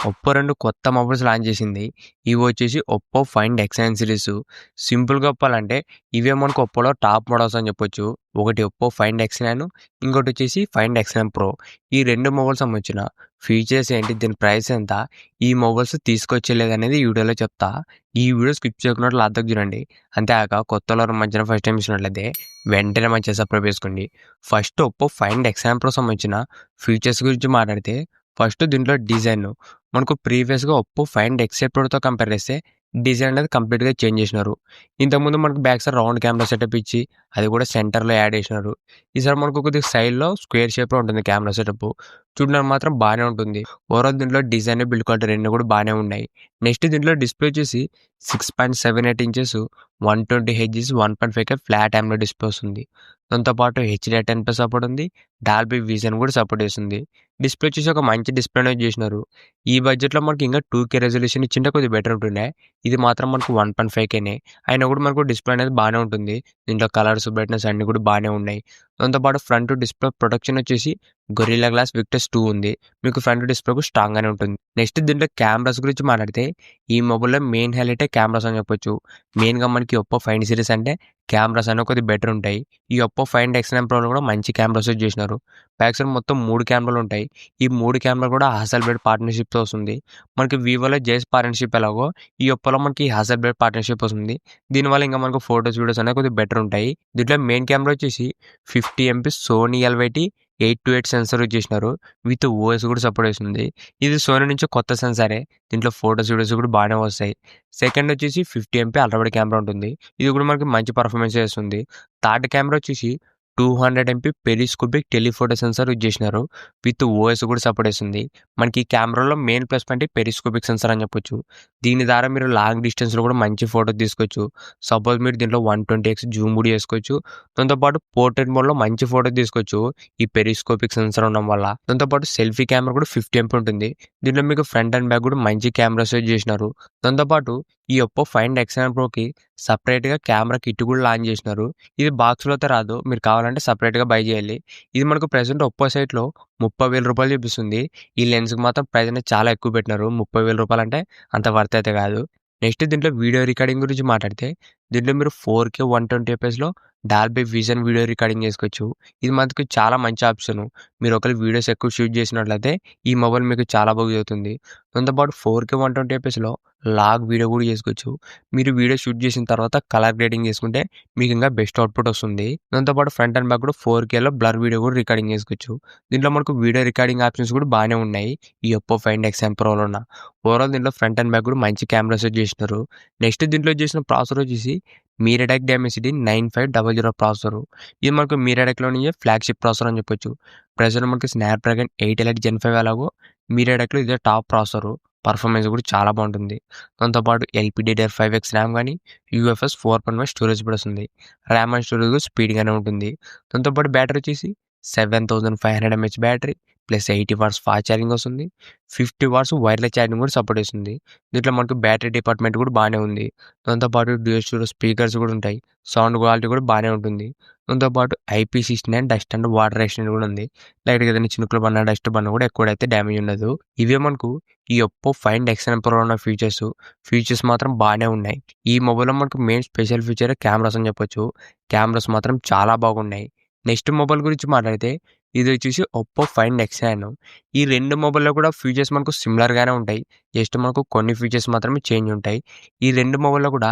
Oppo 2 కొత్త mobiles launch చేసింది. ఇవి వచ్చేసి ఒప్పో ఫైండ్ ఎక్స్9 సిరీస్. సింపుల్‌గా చెప్పాలంటే ఇవే మనకు ఒప్పోలో టాప్ మోడల్స్ అని చెప్పొచ్చు. ఒకటి ఒప్పో ఫైండ్ ఎక్స్9, ఇంకోటి వచ్చేసి ఫైండ్ ఎక్స్9 ప్రో. ఈ 2 మొబైల్స్ సంబంధించిన ఫీచర్స్ ఏంటి, దీని ప్రైస్ ఎంత, ఈ మొబైల్స్ తీసుకొచ్చేలేదనేది ఈ వీడియోలో చెప్తా. ఈ వీడియో స్కిప్ చేయకుండా లాస్ట్‌దాకా చూడండి. అంతేకాక కొత్తోళ్ళ మధ్యన ఫస్ట్ టైం చూసినట్లయితే వెంటనే మన ఛానల్ సబ్స్క్రైబ్ చేసుకోండి. ఫస్ట్ ఒప్పో ఫైండ్ ఎక్స్9 ప్రో సంబంధించిన ఫీచర్స్ గురించి మాట్లాడితే ఫస్ట్ దీంట్లో డిజైన్ మనకు ప్రీవియస్‌గా ఒప్పో ఫైండ్ ఎక్స్8 ప్రోతో కంపేర్ చేస్తే డిజైన్ అనేది కంప్లీట్‌గా చేంజ్ చేసినారు. ఇంతకుముందు మనకు back side round camera setup ఇచ్చి అది కూడా సెంటర్‌లో యాడ్ చేసినారు. ఈసారి మనకు కొద్దిగా సైడ్‌లో స్క్వేర్ షేప్‌లో ఉంటుంది కెమెరా సెటప్. చూడడానికి మాత్రం బాగానే ఉంటుంది. ఓవరాల్ దీంట్లో డిజైన్, బిల్డ్ క్వాలిటీ 2 కూడా బాగానే ఉన్నాయి. నెక్స్ట్ దీంట్లో డిస్ప్లే వచ్చేసి 6.78 inches 120 hertz 1.5K flat AMOLED display వస్తుంది. దాంతో పాటు HDR10+ సపోర్ట్ ఉంది. డాల్బీ విజన్ కూడా సపోర్ట్ చేస్తుంది. డిస్ప్లే వచ్చేసి ఒక మంచి డిస్ప్లే అనేది చేసినారు. ఈ బడ్జెట్‌లో మనకి ఇంకా 2K రెజల్యూషన్ ఇచ్చింటే కొద్దిగా బెటర్ ఉంటుండే. ఇది మాత్రం మనకు 1.5Kనే అయినా కూడా మనకు డిస్ప్లే అనేది బాగానే ఉంటుంది. దీంట్లో కలర్స్, బ్రైట్‌నెస్ అన్నీ కూడా బాగానే ఉన్నాయి. దాంతో పాటు ఫ్రంట్ డిస్ప్లే ప్రొటెక్షన్ వచ్చేసి గొరిల్లా గ్లాస్ విక్టస్ 2 ఉంది. మీకు ఫ్రంట్ డిస్ప్లేకు స్ట్రాంగ్‌గానే ఉంటుంది. నెక్స్ట్ దీంట్లో కెమెరాస్ గురించి మాట్లాడితే ఈ మొబైల్‌లో మెయిన్ హైలైటే కెమెరాస్ అని చెప్పొచ్చు. మెయిన్‌గా మనకి ఒప్పో ఫైండ్ సిరీస్ అంటే కెమెరాస్ అనేవి కొద్దిగా బెటర్ ఉంటాయి. ఈ ఒప్పో ఫైండ్ ఎక్స్9 ప్రోలో కూడా మంచి కెమెరాస్ యూజ్ చేసినారు. బ్యాక్ సైడ్ మొత్తం 3 కెమెరాలు ఉంటాయి. ఈ 3 కెమెరాలు కూడా హాసెల్బ్లడ్ పార్ట్నర్‌షిప్‌తో వస్తుంది. మనకి వివోలో జేస్ పార్ట్నర్‌షిప్ ఎలాగో ఈ ఒప్పోలో మనకి హాసెల్బ్లడ్ పార్ట్నర్‌షిప్ వస్తుంది. దీనివల్ల ఇంకా మనకు ఫోటోస్, వీడియోస్ అనేవి కొద్దిగా బెటర్ ఉంటాయి. దీంట్లో మెయిన్ కెమెరా వచ్చేసి 50 MP Sony LYT 828 sensor use చేసినారు. విత్ ఓఎస్ కూడా సపోర్ట్ చేస్తుంది. ఇది సోనీ నుంచి కొత్త సెన్సారే. దీంట్లో ఫోటోస్, వీడియోస్ కూడా బాగానే వస్తాయి. సెకండ్ వచ్చేసి 50 MP అల్ట్రా వైడ్ కెమెరా ఉంటుంది. ఇది కూడా మనకి మంచి పర్ఫార్మెన్స్ చేస్తుంది. థర్డ్ కెమెరా వచ్చేసి 200 MP periscopic telephoto sensor use చేసినారు. విత్ ఓఎస్ కూడా సపోర్ట్ చేస్తుంది. మనకి ఈ కెమెరాలో main plus point periscopic sensor అని చెప్పొచ్చు. దీని ద్వారా మీరు లాంగ్ డిస్టెన్స్‌లో కూడా మంచి ఫోటో తీసుకోవచ్చు. సపోజ్ మీరు దీంట్లో 120x జూమ్ కూడా చేసుకోవచ్చు. దాంతోపాటు పోర్ట్రేట్ మోడ్‌లో మంచి ఫోటో తీసుకోవచ్చు. ఈ పెరిస్కోపిక్ సెన్సార్ ఉండడం వల్ల. దాంతోపాటు సెల్ఫీ కెమెరా కూడా 50 MP ఉంటుంది. దీంట్లో మీకు ఫ్రంట్ అండ్ బ్యాక్ కూడా మంచి కెమెరాస్ యూజ్ చేసినారు. దాంతోపాటు ఈ ఒప్పో ఫైండ్ ఎక్స్9 ప్రోకి సెపరేట్‌గా కెమెరా కిట్ కూడా లాంచ్ చేసినారు. ఇది బాక్స్‌లో అయితే రాదు. మీరు కావాలంటే సెపరేట్‌గా బై చేయాలి. ఇది మనకు ప్రెజెంట్ ఒప్పో సైట్‌లో రూ. 30,000 చూపిస్తుంది. ఈ లెన్స్‌కి మాత్రం ప్రైస్ అనేది చాలా ఎక్కువ పెట్టినారు. రూ. 30,000 అంటే అంత వర్త్ అయితే కాదు. నెక్స్ట్ దీంట్లో వీడియో రికార్డింగ్ గురించి మాట్లాడితే దీంట్లో మీరు 4K 120 fpsలో డాల్బీ విజన్ వీడియో రికార్డింగ్ చేసుకోవచ్చు. ఇది మనకు చాలా మంచి ఆప్షన్. మీరు ఒకవేళ వీడియోస్ ఎక్కువ షూట్ చేసినట్లయితే ఈ మొబైల్ మీకు చాలా బాగా అవుతుంది. దాంతోపాటు 4K 120 fpsలో లాగ్ వీడియో కూడా చేసుకోవచ్చు. మీరు వీడియో షూట్ చేసిన తర్వాత కలర్ గ్రేడింగ్ చేసుకుంటే మీకు ఇంకా బెస్ట్ అవుట్పుట్ వస్తుంది. దాంతోపాటు ఫ్రంట్ అండ్ బ్యాక్ కూడా 4Kలో బ్లర్ వీడియో కూడా రికార్డింగ్ చేసుకోవచ్చు. దీంట్లో మనకు వీడియో రికార్డింగ్ ఆప్షన్స్ కూడా బాగానే ఉన్నాయి. ఈ ఒప్పో ఫైండ్ ఎక్స్9 ప్రోలో ఉన్న ఓవరాల్ దీంట్లో ఫ్రంట్ అండ్ బ్యాక్ కూడా మంచి కెమెరాస్ చేసినారు. నెక్స్ట్ దీంట్లో చేసిన ప్రాసెసర్ వచ్చేసి మీడియాటెక్ డైమెన్సిటీ 9500 ప్రాసెసర్. ఇది మనకు మీడియాటెక్‌లో నుంచే ఫ్లాగ్‌షిప్ ప్రాసెసర్ అని చెప్పొచ్చు. ప్రెజెంట్ మనకి స్నాప్‌డ్రాగన్ 8 ఎలైట్ జెన్ 5 ఎలాగో మీడియాటెక్‌లో ఇదే టాప్ ప్రాసెసర్. పర్ఫార్మెన్స్ కూడా చాలా బాగుంటుంది. దాంతోపాటు LPDDR5X ర్యామ్ కానీ UFS 4.1 స్టోరేజ్ కూడా వస్తుంది. ర్యామ్ అండ్ స్టోరేజ్ కూడా స్పీడ్‌గానే ఉంటుంది. దాంతోపాటు బ్యాటరీ వచ్చేసి 7500 mAh battery plus 80 watts fast charging వస్తుంది. 50 వాట్స్ వైర్లెస్ ఛార్జింగ్ కూడా సపోర్ట్ చేస్తుంది. దీంట్లో మనకు బ్యాటరీ డిపార్ట్మెంట్ కూడా బాగానే ఉంది. దాంతోపాటు డ్యూయల్ స్టీరియో స్పీకర్స్ కూడా ఉంటాయి. సౌండ్ క్వాలిటీ కూడా బాగానే ఉంటుంది. దాంతోపాటు IP69 dust and water resistant కూడా ఉంది. లైట్‌గా ఏదైనా చినుకులు పడినా, డస్ట్ పడినా కూడా ఎక్కువైతే డ్యామేజ్ ఉండదు. ఇవే మనకు ఈ ఒప్పో ఫైండ్ ఎక్స్9 ప్రోలో ఉన్న ఫీచర్స్ మాత్రం బాగానే ఉన్నాయి. ఈ మొబైల్‌లో మనకు మెయిన్ స్పెషల్ ఫీచర్ కెమెరాస్ అని చెప్పొచ్చు. కెమెరాస్ మాత్రం చాలా బాగున్నాయి. నెక్స్ట్ మొబైల్ గురించి మాట్లాడితే ఇది వచ్చేసి ఒప్పో ఫైండ్ ఎక్స్9. ఈ 2 మొబైల్‌లో కూడా ఫీచర్స్ మనకు సిమిలర్‌గానే ఉంటాయి. జస్ట్ మనకు కొన్ని ఫీచర్స్ మాత్రమే చేంజ్ ఉంటాయి. ఈ 2 మొబైల్‌లో కూడా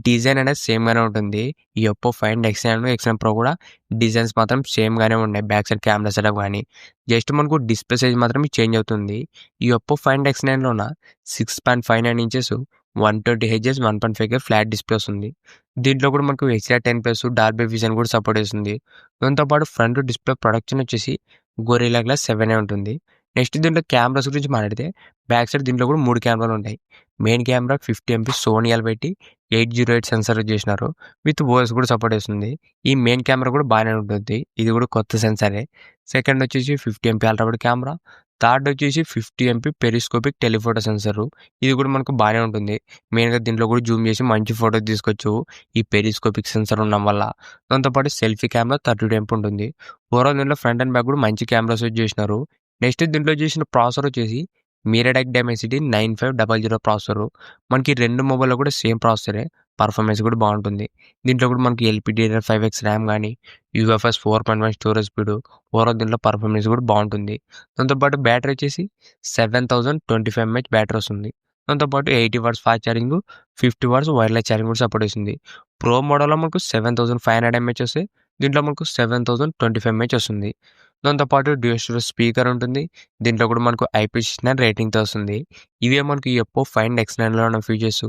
డిజైన్ అనేది సేమ్‌గానే ఉంటుంది. ఈ Oppo find X nine, X nine pro కూడా డిజైన్స్ మాత్రం సేమ్‌గానే ఉన్నాయి. బ్యాక్ సైడ్ కెమెరా సెటప్ కానీ జస్ట్ మనకు డిస్ప్లే సైజ్ మాత్రమే చేంజ్ అవుతుంది. ఈ ఒప్పో ఫైండ్ ఎక్స్9లోన 6.59 inches 120 hertz 1.5K flat display వస్తుంది. దీంట్లో కూడా మనకు HDR10+ డాల్బీ విజన్ కూడా సపోర్ట్ చేస్తుంది. దాంతోపాటు ఫ్రంట్ డిస్ప్లే ప్రొడక్షన్ వచ్చేసి గొరిల్లా గ్లాస్ 7 ఉంటుంది. నెక్స్ట్ దీంట్లో కెమెరాస్ గురించి మాట్లాడితే బ్యాక్ సైడ్ దీంట్లో కూడా 3 కెమెరాలు ఉంటాయి. Main camera 50 MP Sony LYT 808 sensor use చేసినారు. విత్ ఓఎస్ కూడా సపోర్ట్ చేస్తుంది. ఈ మెయిన్ కెమెరా కూడా బాగానే ఉంటుంది. ఇది కూడా కొత్త సెన్సారే. సెకండ్ వచ్చేసి 50 MP ultra wide camera. Third వచ్చేసి 50 MP పెరిస్కోపిక్ టెలిఫోటో సెన్సార్. ఇది కూడా మనకు బాగానే ఉంటుంది. మెయిన్‌గా దీంట్లో కూడా జూమ్ చేసి మంచి ఫోటో తీసుకోవచ్చు. ఈ పెరిస్కోపిక్ సెన్సార్ ఉండడం వల్ల. దాంతోపాటు సెల్ఫీ కెమెరా 32 MP ఉంటుంది. ఓవరాల్ దీంట్లో ఫ్రంట్ అండ్ బ్యాక్ కూడా మంచి కెమెరాస్ యూజ్ చేసినారు. నెక్స్ట్ దీంట్లో చేసిన ప్రాసెసర్ వచ్చేసి మీరాటెక్ డైమెన్సిటీ 9500 ప్రాసెసరు. మనకి 2 మొబైల్‌లో కూడా సేమ్ ప్రాసెసరే. పర్ఫార్మెన్స్ కూడా బావుంటుంది. దీంట్లో కూడా మనకి LPDDR5X ర్యామ్ గానీ, UFS 4.1 స్టోరేజ్ స్పీడు, ఓవరాల్ దీంట్లో పర్ఫార్మెన్స్ కూడా బావుంటుంది. దాంతో పాటు బ్యాటరీ వచ్చేసి 7025 mAh బ్యాటరీ వస్తుంది. దాంతో పాటు 80 watts fast charging, 50 watts wireless charging కూడా సపోర్ట్ చేస్తుంది. ప్రో మోడల్‌లో మనకు 7500 mAh వస్తాయి. దీంట్లో మనకు 7025 mAh వస్తుంది. దాంతో పాటు డ్యూయల్ స్టోరేజ్ స్పీకర్ ఉంటుంది. దీంట్లో కూడా మనకు IP69 రేటింగ్‌తో వస్తుంది. ఇవే మనకి ఈ ఒప్పో ఫైండ్ X9లో ఉన్న ఫీచర్స్.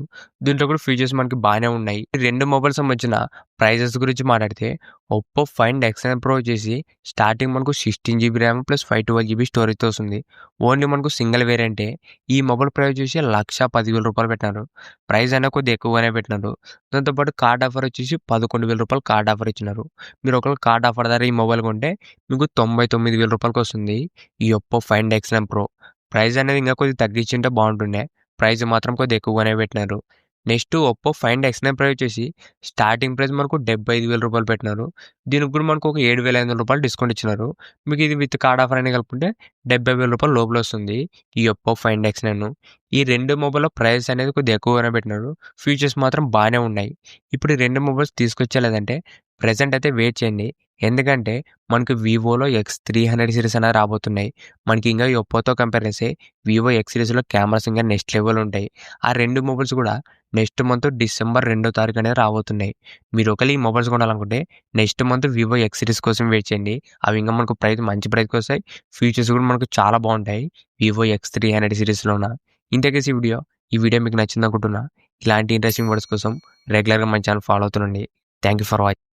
దీంట్లో కూడా ఫీచర్స్ మనకి బానే ఉన్నాయి. ఈ 2 మొబైల్స్ సంబంధించిన ప్రైజెస్ గురించి మాట్లాడితే ఒప్పో ఫైండ్ X9 ప్రో వచ్చేసి స్టార్టింగ్ మనకు 16 GB ర్యామ్ ప్లస్ 512 GB స్టోరేజ్‌తో వస్తుంది. ఓన్లీ మనకు సింగిల్ వేరియంటే. ఈ మొబైల్ ప్రైస్ వచ్చేసి ₹1,10,000 పెట్టినారు. ప్రైస్ అయినా కొద్దిగా ఎక్కువగానే పెట్టినారు. దాంతో పాటు కార్డ్ ఆఫర్ వచ్చేసి ₹11,000 కార్డ్ ఆఫర్ ఇచ్చినారు. మీరు ఒకవేళ కార్డ్ ఆఫర్ ద్వారా ఈ మొబైల్ కొంటే మీకు ₹99,000 వస్తుంది. ఈ Oppo find X9 pro. Price అనేది ఇంకా కొద్దిగా తగ్గించుంటే బాగుంటుండే. ప్రైస్ మాత్రం కొద్దిగా ఎక్కువగానే పెట్టినారు. Next Oppo find X9 pro వచ్చేసి స్టార్టింగ్ ప్రైస్ మనకు ₹75,000 పెట్టినారు. దీనికి కూడా మనకు ఒక ₹7,500 డిస్కౌంట్ ఇచ్చినారు. మీకు ఇది విత్ కార్డ్ ఆఫర్ అని కలుపుకుంటే ₹70,000 లోపల వస్తుంది. ఈ ఒప్పో ఫైండ్ X9. ఈ 2 మొబైల్‌లో ప్రైస్ అనేది కొద్దిగా ఎక్కువగానే పెట్టినారు. ఫీచర్స్ మాత్రం బానే ఉన్నాయి. ఇప్పుడు ఈ 2 మొబైల్స్ తీసుకొచ్చేలేదంటే ప్రెజెంట్ అయితే వెయిట్ చేయండి. ఎందుకంటే మనకు వివోలో X300 సిరీస్ అనేవి రాబోతున్నాయి. మనకి ఇంకా ఈ ఒప్పోతో కంపేర్ చేస్తే వివో X సిరీస్‌లో కెమెరాస్ ఇంకా నెక్స్ట్ లెవెల్ ఉంటాయి. ఆ 2 మొబైల్స్ కూడా నెక్స్ట్ మంత్ డిసెంబర్ 2వ తారీఖు అనేది రాబోతున్నాయి. మీరు ఒకవేళ ఈ మొబైల్స్ కొనాలనుకుంటే next month Vivo X series కోసం వెయిట్ చేయండి. అవి ఇంకా మనకు మంచి ప్రైస్‌కి వస్తాయి. ఫీచర్స్ కూడా మనకు చాలా బాగుంటాయి. Vivo X300 సిరీస్‌లోన. ఇంతకేసి ఈ వీడియో మీకు నచ్చిందనుకుంటున్నా. ఇలాంటి ఇంట్రెస్టింగ్ వర్డ్స్ కోసం రెగ్యులర్‌గా మన ఛానల్ ఫాలో అవుతుండండి. Thank you for watching.